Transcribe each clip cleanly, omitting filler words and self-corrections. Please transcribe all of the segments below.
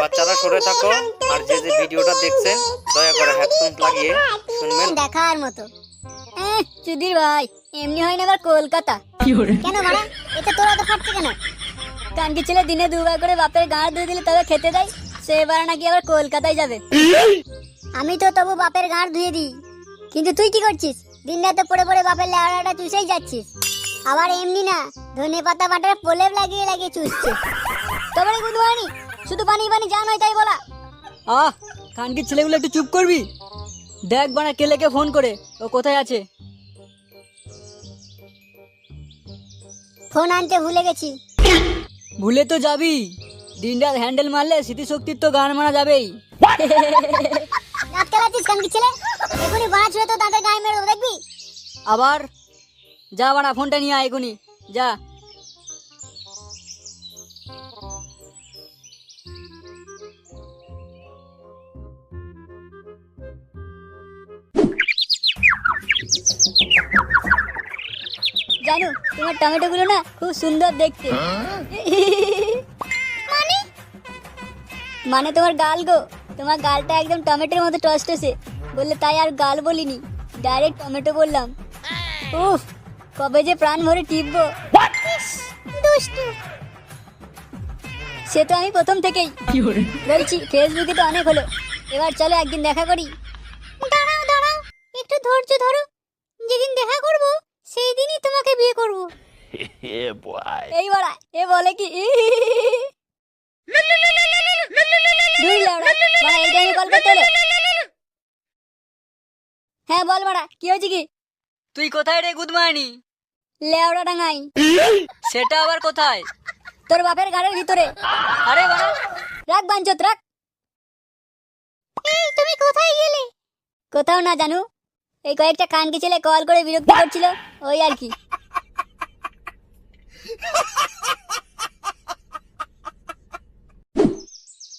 বাচ্চারা সরে থাকো, আর যে যে ভিডিওটা দেখছেন দয়া করে হেডফোন লাগিয়ে শুনবেন। দেখার মতো চুদির ভাই, এমনি হয় না আবার কলকাতা। কেন মারা, এটা তোরা তো ফাটছে কেন? কানকি ছেলে দিনে দুবার করে বাপের গাঁড় ধুয়ে দিলে তবে খেতে দেয়, সে এবার নাকি আবার কলকাতায় যাবে। আমি তো তবু বাপের গাঁড় ধুয়ে দিই, কিন্তু তুই কি করছিস? দিন রাতে পড়ে পড়ে বাপের লেওড়াটা চুষেই যাচ্ছিস। আবার এমনি না, ধনে পাতা বাটার প্রলেপ লাগিয়ে লাগিয়ে চুষছিস। তবে রে গুদমানি, শুধু পানি পানি যা নয় তাই বলা। কানকির ছেলেগুলো একটু চুপ করবি? দেখ বানা কেলেকে ফোন করে, ও কোথায় আছে। ফোন আনতে ভুলে গেছি। ভুলে তো যাবি, দিনরাত হ্যান্ডেল মারলে স্মৃতিশক্তির তো গান মারা যাবেই। রাত খেলাচ্ছিস কানকি ছেলে, এখনই বাঁচ হয়ে তো তাদের গায়ে মেরে দেবো, দেখবি। আবার যা বানা, ফোনটা নিয়ে আয় এখনই যা। জানো তোমার টমেটো গুলো না খুব সুন্দর দেখতে। মানে মানে তোমার গাল গো, তোমার গালটা একদম টমেটোর মতো টসটসে, বললে তাই আর গাল বলিনি, ডাইরেক্ট টমেটো বললাম। উফ, কবে যে প্রাণ ভরে টিপবো। দুষ্টু, সে তো আমি প্রথম থেকেই বলছি। ফেসবুকে তো অনেক হলো, এবার চলো একদিন দেখা করি। দাঁড়াও দাঁড়াও, একটু ধৈর্য ধরো, যেদিন দেখা করব সেই দিনই তোমাকে বিয়ে করব। এই বড়া, এ বলে কি? এই টাইমে কল করতে হলো? হ্যাঁ বল বড়া, কি হয়েছে কি? তুই কোথায় রে গুদমানি? লেওড়া ডাঙাই। সেটা আবার কোথায়? তোর বাপের গাড়ির ভিতরে। আরে বাড়া, রাখ বাঞ্চত রাখ। এই তুমি কোথায় গেলে? কোথাও না জানু, এই কয়েকটা কানকি ছেলে কল করে বিরক্ত করছিল, ওই আর কি।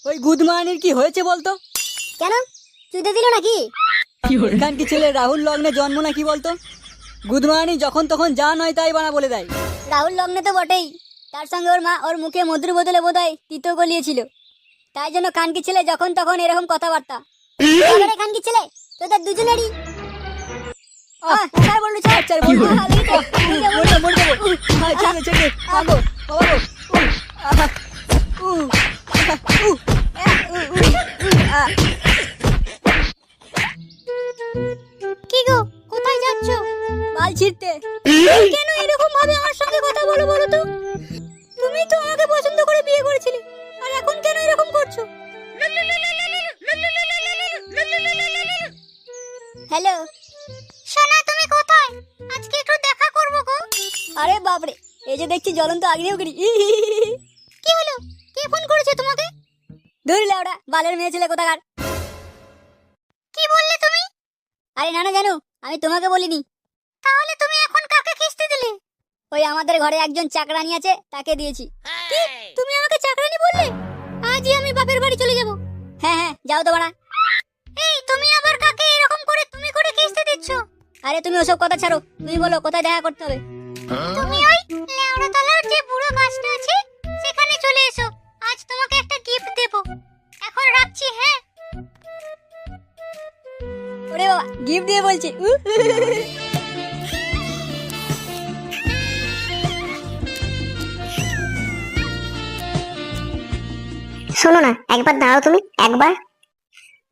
ওই গুদমানির কি হয়েছে বলতো? কেন, চুদে দিল নাকি? কানকি ছেলে রাহুল লগ্নে জন্ম নাকি বলতো? গুদমানি যখন তখন যা নয় তাই বানা বলে দেয়। রাহুল লগ্নে তো বটেই, তার সঙ্গে ওর মা ওর মুখে মধুর বদলে বোধহয় তিতো গলিয়েছিল, তাই জন্য কানকি ছেলে যখন তখন এরকম কথাবার্তা। কানকি ছেলে তোদের দুজনেরই কি গো, কোথায় যাচ্ছ? বাল ছিড়তে। কেন এরকম ভাবে আমার সঙ্গে কথা বলো বলো তো? তুমি তো আমাকে পছন্দ করে বিয়ে করেছিলে, আর এখন কেন এরকম করছো? হ্যালো সোনা, তুমি কোথায়? আজকে একটু দেখা করব গো। আরে বাপরে, এই যে দেখছি জ্বলন্ত আগ্নেয়গিরি। কি হলো, কে ফোন করেছে তোমাকে? ধরলে ওরা বালের মেয়ে ছেলে কোথাকার। কি বললে তুমি? আরে না না জানো, আমি তোমাকে বলিনি। তাহলে তুমি এখন কাকে কিস্তি দিলে? ওই আমাদের ঘরে একজন চাকরানি আছে, তাকে দিয়েছি। কি, তুমি আমাকে চাকরানি বললে? আজই আমি বাপের বাড়ি চলে যাব। হ্যাঁ হ্যাঁ যাও তো বাড়া। এই তুমি আবার কাকে এরকম করে তুমি করে কিস্তি দিচ্ছ? আরে তুমি ওসব কথা ছাড়ো, তুমি বলো কোথায় দেখা করতে হবে? তুমি ওই লেওড়াতলার যে বুড়ো গাছটা আছে সেখানে চলে এসো, আজ তোমাকে একটা গিফট দেব। এখন রাখছি, হ্যাঁ। ওরে বাবা, গিফট দিয়ে বলছি। শোনো না, একবার দাঁড়াও তুমি, একবার।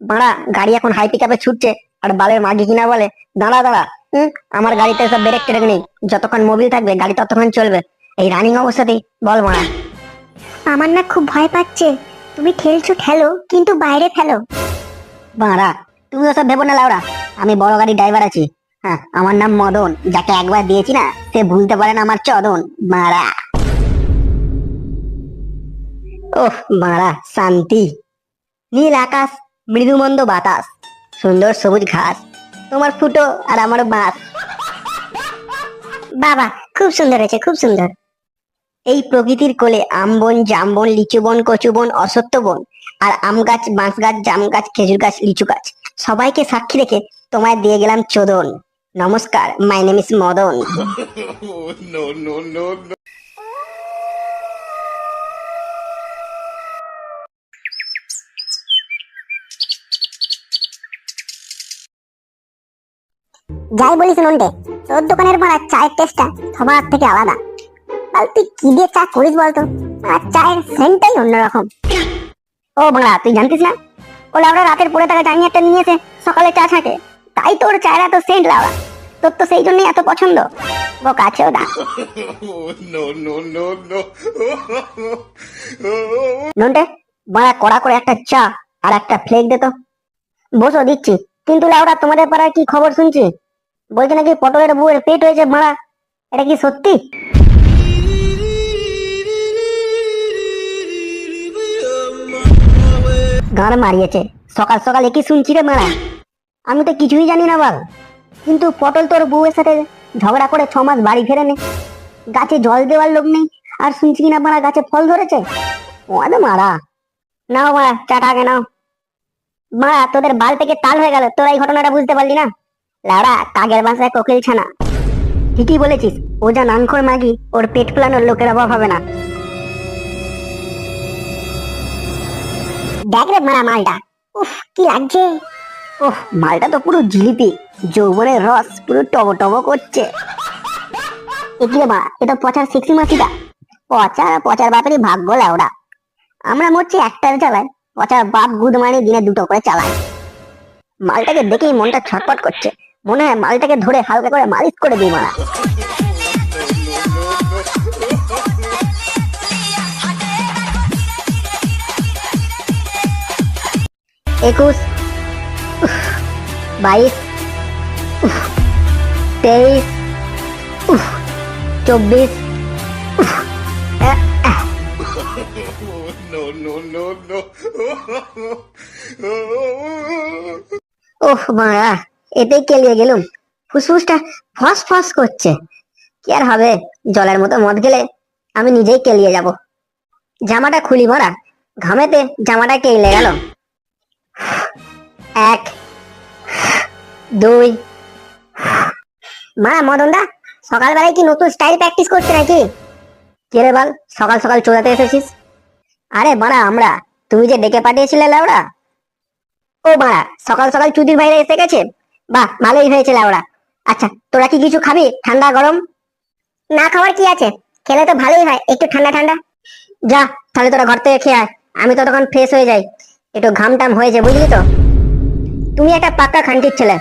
বাড়া, গাড়ি এখন হাই পিকআপে ছুটছে, আর বালের মাগি কিনা বলে দাঁড়া দাঁড়া। আমার গাড়িতে সব ব্রেক টেরেক নেই, যতক্ষণ মোবিল থাকবে গাড়ি ততক্ষণ চলবে। এই রানিং অবস্থাতেই বল মারা। আমার না খুব ভয় পাচ্ছে, তুমি ঠেলছো ঠেলো, কিন্তু বাইরে ফেলো। বাড়া, তুমি ওসব ভেবো না লাউরা, আমি বড় গাড়ি ড্রাইভার আছি। হ্যাঁ, আমার নাম মদন, যাকে একবার দিয়েছি না সে ভুলতে পারে না আমার চদন। মারা, ওহ মারা, শান্তি। নীল আকাশ, মৃদুমন্দ বাতাস, সুন্দর সবুজ ঘাস, তোমার ফুটো আর আমার বাস। বাবা, খুব সুন্দর হয়েছে, খুব সুন্দর। এই প্রকৃতির কোলে আমবন, জামবন, লিচুবন, কচুবন, অসত্য বন, আর আম গাছ, বাঁশ গাছ, জাম গাছ, খেজুর গাছ, লিচু গাছ, সবাইকে সাক্ষী রেখে তোমায় দিয়ে গেলাম চোদন। নমস্কার, my name is Madan. No, no, no, no. যাই বলিস নন্টে, তোর দোকানের মারা চায়ের টেস্টটা সবার থেকে আলাদা। বল তুই কি দিয়ে চা করিস বলতো? আর চায়ের সেন্টটাই অন্যরকম। ও বাংলা, তুই জানতিস না? ও লাউড়া রাতের পরে টাকা জানি একটা নিয়েছে, সকালে চা ছাকে, তাই তোর চায়ের এত সেন্ট লাউড়া। তোর তো সেই জন্যই এত পছন্দ। বোকা ছোদা। Oh, no, no, no, no. Nonte, বাড়া কড়া করে একটা চা আর একটা ফ্লেক দে তো। বসো দিচ্ছি। কিন্তু লাউড়া, তোমাদের পাড়ায় কি খবর শুনছি? বলছে নাকি পটলের বউয়ের পেট হয়েছে বাড়া, এটা কি সত্যি? গান মারিয়েছে সকাল সকাল, কি শুনছি রে মারা? আমি তো কিছুই জানি না বল। কিন্তু পটল তোর বউয়ের সাথে ঝগড়া করে 6 মাস বাড়ি ফেরেনি, গাছে জল দেওয়ার লোক নেই, আর শুনছি কিনা মারা গাছে ফল ধরেছে। ওদের মারা, নাও মারা চাটা আগে নাও। মারা তোদের বাল থেকে তাল হয়ে গেল, তোরা এই ঘটনাটা বুঝতে পারলি না? লাউড়া, কাগের বাসায় কোকিল ছানা। ঠিকই বলেছিস, ও যা নানখোর মাগি, ওর পেট ফেলানোর লোকের অভাব হবে না। দেখ রে মারা মালটা, উফ কি লাগছে। ওহ, মালটা তো পুরো জিলিপি, যৌবনের রস পুরো টব টব করছে। একি মা, এটা পচার সেক্সি মাছিটা। পচার বাপেরই ভাগ্য লাউড়া। আমরা মরছি একটার জ্বালায়, পচার বাপ গুদমানি দিনে 2টো করে চালায়। মালটাকে দেখেই মনটা ছটপট করছে, মনে হয় মালটাকে ধরে হালকা করে মালিশ করে দিই মারা। 21, 22, 23, 24। Oh, no, no, no, no. ওহ মারা, এতেই কেলিয়ে গেলুম। ফুসফুসটা ফস ফস করছে। কি আর হবে, জলের মতো মদ গেলে আমি নিজেই কেলিয়ে যাব। জামাটা খুলি মারা, ঘামেতে জামাটা কেলে গেল। 1, 2। মা মদন দা, সকালবেলায় কি নতুন স্টাইল প্র্যাকটিস করছে নাকি? কে রে বল, সকাল সকাল চোদাতে এসেছিস? আরে বাড়া আমরা, তুমি যে ডেকে পাঠিয়েছিলে লাউড়া। ও বাড়া, সকাল সকাল চুদির বাইরে এসে গেছে। বাহ, ভালোই হয়েছে লাউড়া। আচ্ছা, তোরা কি কিছু খাবি, ঠান্ডা গরম? না খাওয়ার কি আছে, খেলে তো ভালোই হয়, একটু ঠান্ডা ঠান্ডা। যা তাহলে তোরা ঘর থেকে খেয়ে আয়, আমি তো তখন ফ্রেশ হয়ে যাই। একটু ঘাম টাম হয়েছে বুঝলি তো। তুমি একটা পাক্কা খানকির ছেলে,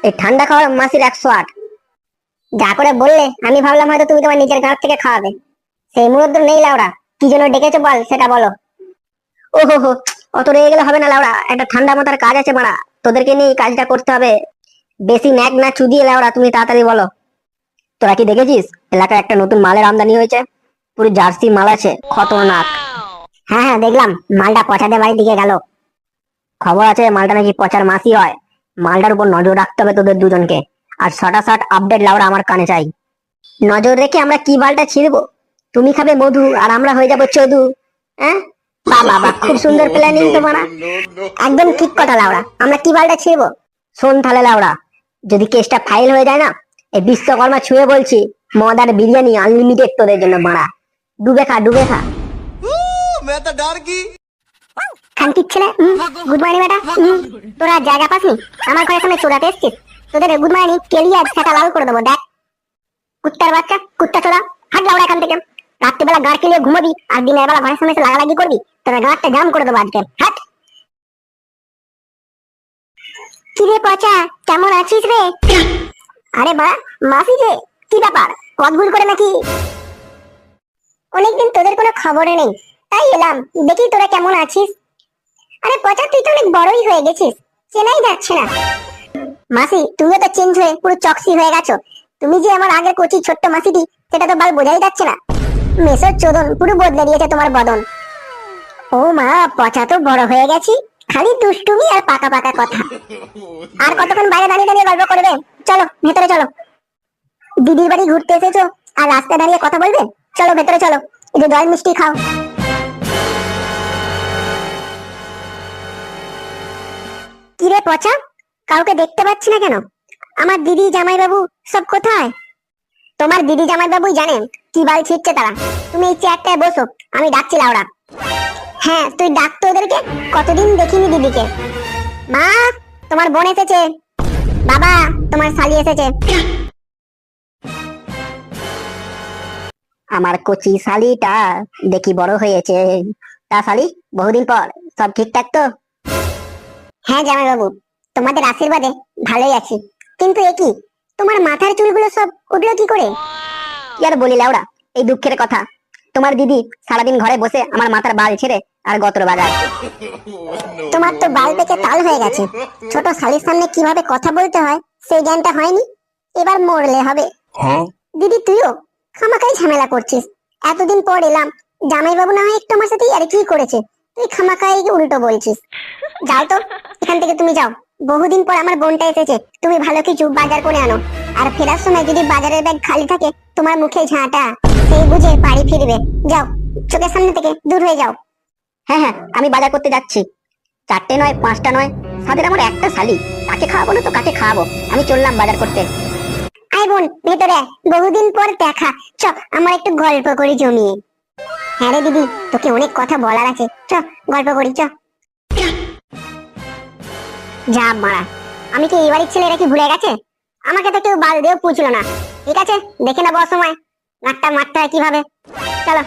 এই ঠান্ডা খাওয়ার মাসির 108। যা করে বললে, আমি ভাবলাম হয়তো তুমি তোমার নিজের গাঁট থেকে খাওয়াবে। সেই মুহূর্ত নেই লাউড়া, কি জন্য ডেকেছো বল, সেটা বলো। ও হো হো, অত রেগে গেলে হবে না লাউড়া, একটা ঠান্ডা মাথার কাজ আছে মারা, তোদেরকে নিয়ে এই কাজটা করতে হবে। বেশি ন্যাক না চুদিয়ে লাউড়া, তুমি তাড়াতাড়ি বলো। তোরা কি দেখেছিস এলাকায় একটা নতুন মালের আমদানি হয়েছে? পুরো জার্সি মাল আছে, খতরনাক। হ্যাঁ হ্যাঁ দেখলাম, মালটা পচাদের বাড়ির দিকে গেল। খবর আছে মালটা নাকি পচার মাসি হয়। মালটার উপর নজর রাখতে হবে তোদের দুজনকে, আর শটাশট আপডেট লাউড়া আমার কানে চাই। নজর রেখে আমরা কি বালটা ছিড়বো, তুমি খাবে মধু আর আমরা হয়ে যাবো চদু। হ্যাঁ বাবা, খুব সুন্দর প্ল্যানিং তো মারা। No, no. একদম ঠিক কথা লাউড়া, আমরা কি বালটা ছিড়বো? শোন তাহলে লাউড়া, যদি কেসটা ফাইল হয়ে যায় না, এই বিশ্বকর্মা ছুঁয়ে বলছি, মদ আর বিরিয়ানি আনলিমিটেড তোদের জন্য মারা। ডুবে খা, ডুবে খা। খানকির ছেলে, গুড মর্নিং বেটা। তোরা জায়গা পাসনি, আমার ঘরের সামনে চোরাতে এসছিস। তোদের গুড মর্নিং কেলিয়ে আজ সেটা লাল করে দেবো দেখ। কুত্তার বাচ্চা, কুত্তা চোরা, হাট লাউড়া এখান থেকে। রাত্রিবেলা গাড় কেলিয়ে ঘুমাবি, আর দিনের বেলা ঘরের সামনে এসে লাগালাগি করবি, তোদের গাঁটটা জাম করে দেবো আজকে। হাট। কি রে পচা, কেমন আছিস রে? আরে বা, মাসি যে, কি ব্যাপার, কত ভুল করে নাকি? অনেকদিন তোদের কোনো খবরে নেই, তাই এলাম দেখি তোরা কেমন আছিস। আরে পচা, তুই তো অনেক বড়ই হয়ে গেছিস, চেনাই যাচ্ছে না। মাসি, তুমিও তো চেঞ্জ হয়ে পুরো চক্সি হয়ে গেছো। তুমি যে আমার আগের কচি ছোট্ট মাসিটি, সেটা তো বাল বোঝাই যাচ্ছে না। মেসর চোদন পুরো বদলে দিয়েছে তোমার বদন। ও মা, পচা তো বড় হয়ে গেছি, খালি দুষ্টুমি আর পাকা পাকা কথা। আর কতক্ষণ বাইরে দাঁড়িয়ে দাঁড়িয়ে গল্প করবে? চলো ভেতরে চলো। দিদির বাড়ি ঘুরতে এসেছো আর রাস্তায় দাঁড়িয়ে কথা বলবে? চলো ভেতরে চলো, এই যে জল মিষ্টি খাও। কিরে পচা, কাউকে দেখতে পাচ্ছি না কেন? আমার দিদি জামাইবাবু সব কোথায়? তোমার দিদি জামাইবাবুই জানেন কি বাল ছিটছে তারা। তুমি এই চেয়ারটায় বসো, আমি ডাকছি লাউড়া। হ্যাঁ তুই ডাকতো ওদেরকে, কতদিন দেখিনি দিদিকে। মা, তোমার বোন এসেছে। বাবা তোমার শালি এসেছে। আমার কচি শালিটা দেখি বড় হয়েছে। তা শালি, বহুদিন পর, সব ঠিকঠাক তো? হ্যাঁ জামাই বাবু, তোমাদের আশীর্বাদে ভালোই আছি। কিন্তু এ কি, তোমার মাথার চুলগুলো সব উঠলো কি করে? কি আর বলি লাউড়া, এই দুঃখের কথা। তোমার দিদি সারাদিন ঘরে বসে আমার মাথার বাল ছেড়ে আর গতর বাজায়। তোমার তো বাল পেকে তাল হয়ে গেছে। ছোট শালির সামনে কিভাবে কথা বলতে হয় সেই জ্ঞানটা হয়নি। এবার মরলে হবে। দিদি তুইও খামাখাই ঝামেলা করছিস। এতদিন পর এলাম, জামাই বাবু না হয় একটু আমার সাথে আর কি করেছে, তুই খামাখাই উল্টো বলছিস। যাও তো এখান থেকে, তুমি যাও। বহুদিন পর আমার বোনটা এসেছে, তুমি ভালো কিছু বাজার করে আনো। আর ফেরার সময় যদি বাজারের ব্যাগ খালি থাকে, তোমার মুখে ঝাঁটা, সেই বুঝে বাড়ি ফিরবে। যাও, চোখের সামনে থেকে দূর হয়ে যাও। হ্যাঁ হ্যাঁ, আমি বাজার করতে যাচ্ছি। 4টে নয়, 5টা নয়, সাদের আমার একটা শালি। কাকে খাওয়াবো না তো কাকে খাওয়াবো, আমি চললাম বাজার করতে। আয় বোন ভেতরে আয়, বহুদিন পর দেখা। চ আমার একটু গল্প করি জমিয়ে। হ্যাঁ রে দিদি, তোকে অনেক কথা বলার আছে, চ গল্প করি চ। যা মারা, আমি কি এই বাড়ির ছেলে, এরা কি ভুলে গেছে? আমাকে তো কেউ বাল দিয়েও পুছলো না। ঠিক আছে, দেখে নেবো সময় নাকটা মারতে হয় কিভাবে। চলো।